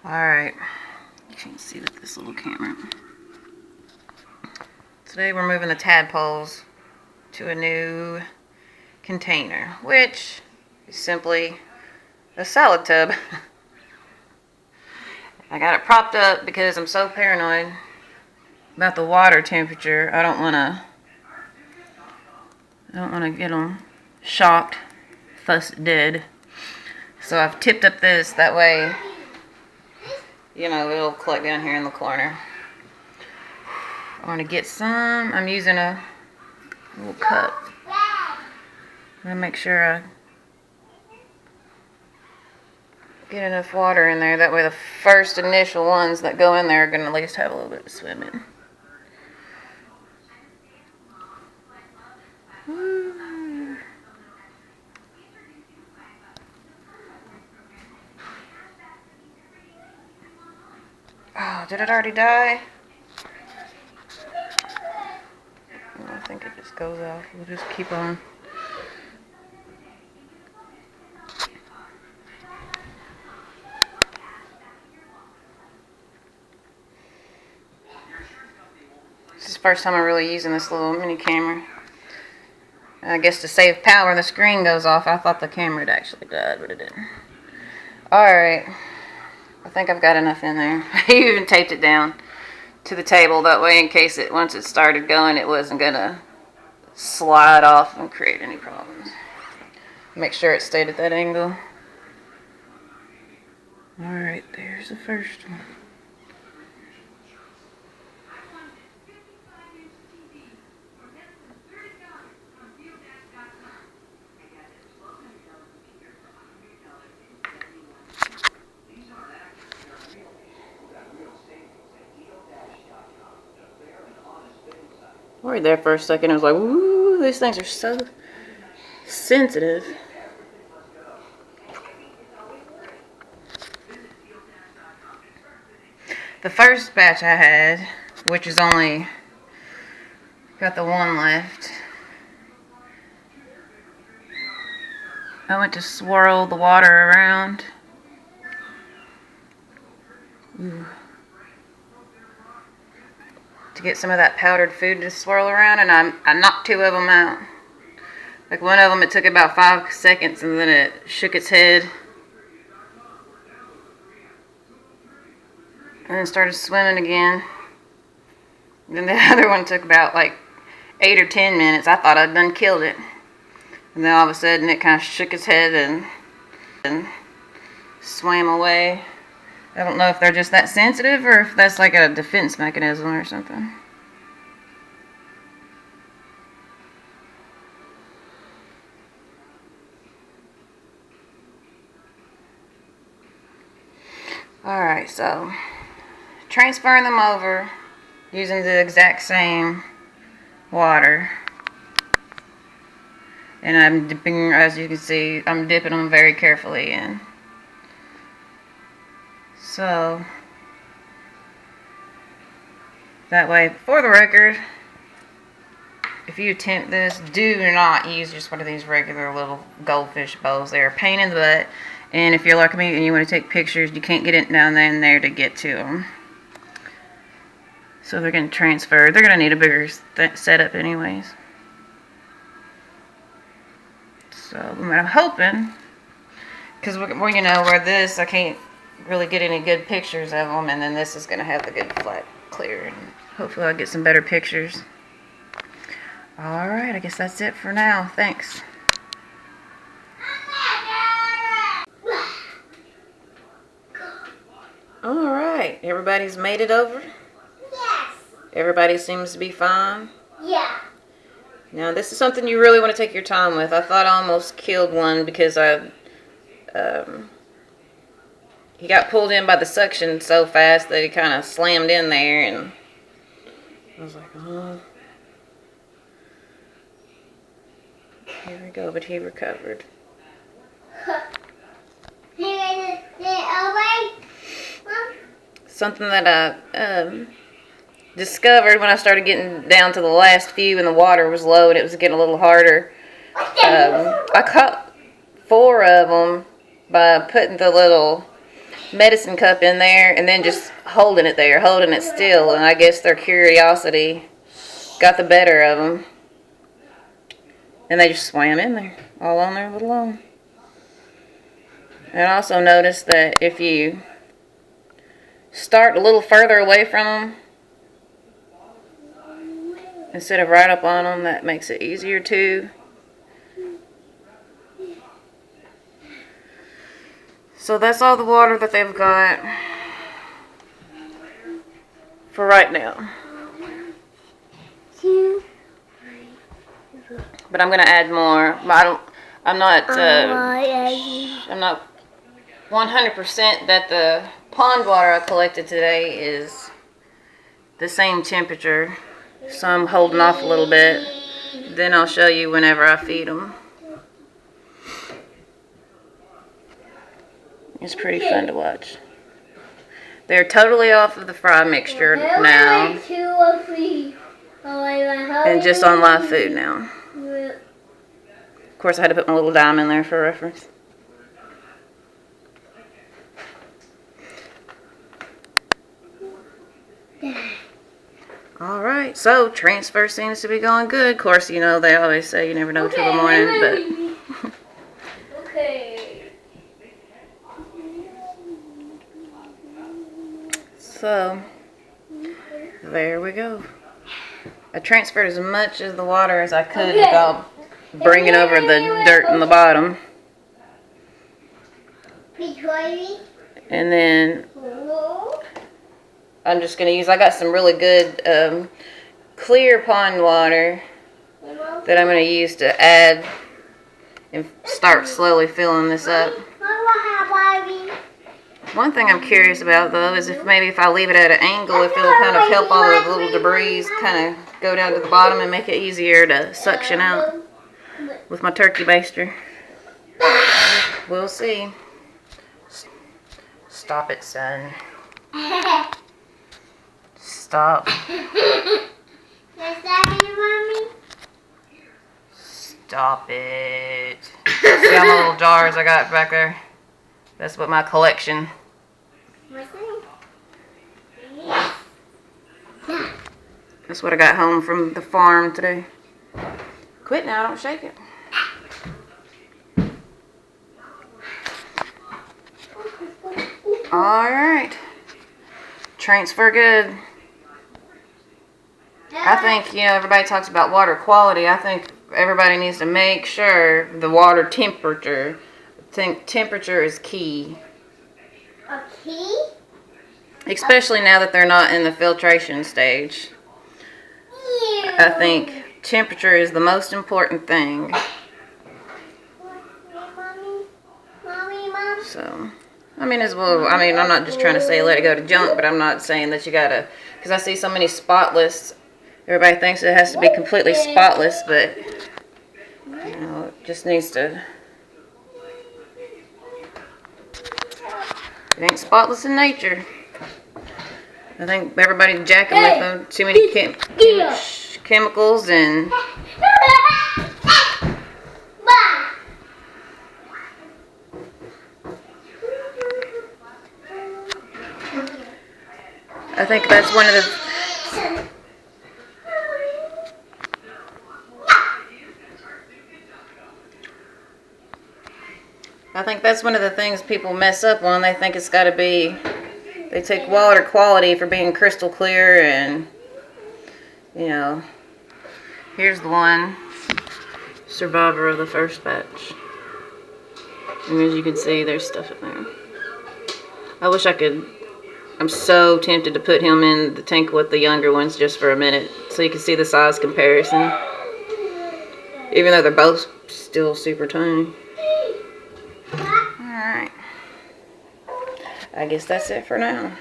Alright, you can't see with this little camera. Today we're moving the tadpoles to a new container, which is simply a salad tub. I got it propped up because I'm so paranoid about the water temperature. I don't want to get them shocked, thus dead. So I've tipped up this, that way, you know, it'll collect down here in the corner. I want to get some. I'm using a little cup. I'm going to make sure I get enough water in there. That way the first initial ones that go in there are going to at least have a little bit of swimming. Oh, did it already die? I think it just goes off. We'll just keep on. This is the first time I'm really using this little mini camera. I guess to save power, the screen goes off. I thought the camera had actually died, but it didn't. Alright. I think I've got enough in there. I even taped it down to the table. That way, in case once it started going, it wasn't going to slide off and create any problems. Make sure it stayed at that angle. Alright, there's the first one. Right there for a second, I was like, ooh, these things are so sensitive. The first batch I had, which is only got the one left, I went to swirl the water around. Ooh. To get some of that powdered food to swirl around, and I knocked two of them out. Like one of them, it took about 5 seconds, and then it shook its head, and then started swimming again. And then the other one took about like 8 or 10 minutes. I thought I'd done killed it, and then all of a sudden it kind of shook its head and swam away. I don't know if they're just that sensitive or if that's like a defense mechanism or something. Alright, so transferring them over using the exact same water. And I'm dipping, as you can see, I'm dipping them very carefully in. So, that way, for the record, if you attempt this, do not use just one of these regular little goldfish bowls. They're a pain in the butt, and if you're like me and you want to take pictures, you can't get it down there in there to get to them. So they're going to transfer. They're going to need a bigger setup anyways. So, I'm hoping, because you know, where this, I can't really get any good pictures of them, and then this is going to have the good flat clear, and hopefully I'll get some better pictures. Alright, I guess that's it for now. Thanks. Alright, everybody's made it over? Yes. Everybody seems to be fine? Yeah. Now this is something you really want to take your time with. I thought I almost killed one because he got pulled in by the suction so fast that he kind of slammed in there, and I was like, oh. Here we go, but he recovered. Something that I discovered when I started getting down to the last few and the water was low and it was getting a little harder. I caught 4 of them by putting the little medicine cup in there and then just holding it there, holding it still. And I guess their curiosity got the better of them. And they just swam in there, all on their little own. And I also noticed that if you start a little further away from them, instead of right up on them, that makes it easier too. So that's all the water that they've got for right now. But I'm gonna add more. I'm not 100% that the pond water I collected today is the same temperature. So I'm holding off a little bit. Then I'll show you whenever I feed them. It's pretty fun to watch. They're totally off of the fry mixture now. And just on live food now. Of course, I had to put my little dime in there for reference. Alright, so transfer seems to be going good. Of course, you know, they always say you never know till the morning, but... Okay. So, there we go. I transferred as much of the water as I could without bringing over the dirt in the bottom. And then I'm just going to use, I got some really good clear pond water that I'm going to use to add and start slowly filling this up. One thing I'm curious about though is if I leave it at an angle, if it'll kind of help all the little debris kind of go down to the bottom and make it easier to suction out with my turkey baster. We'll see. Stop it, son. Stop. Stop it. See all my little jars I got back there? That's what my collection. That's what I got home from the farm today. Quit now, don't shake it. Alright. Transfer good. I think, you know, everybody talks about water quality. I think everybody needs to make sure the water temperature. I think temperature is key. A key? Especially now that they're not in the filtration stage. I think temperature is the most important thing. So, I mean, I'm not just trying to say let it go to junk, but I'm not saying that you gotta, because I see so many spotless. Everybody thinks it has to be completely spotless, but, you know, it just needs to. It ain't spotless in nature. I think everybody's jacking with them. Too many chemicals and... I think that's one of the... I think that's one of the things people mess up on. They think it's got to be... They take water quality for being crystal clear and... You know... Here's the one. Survivor of the first batch. And as you can see, there's stuff in there. I wish I could... I'm so tempted to put him in the tank with the younger ones just for a minute. So you can see the size comparison. Even though they're both still super tiny. Alright. I guess that's it for now.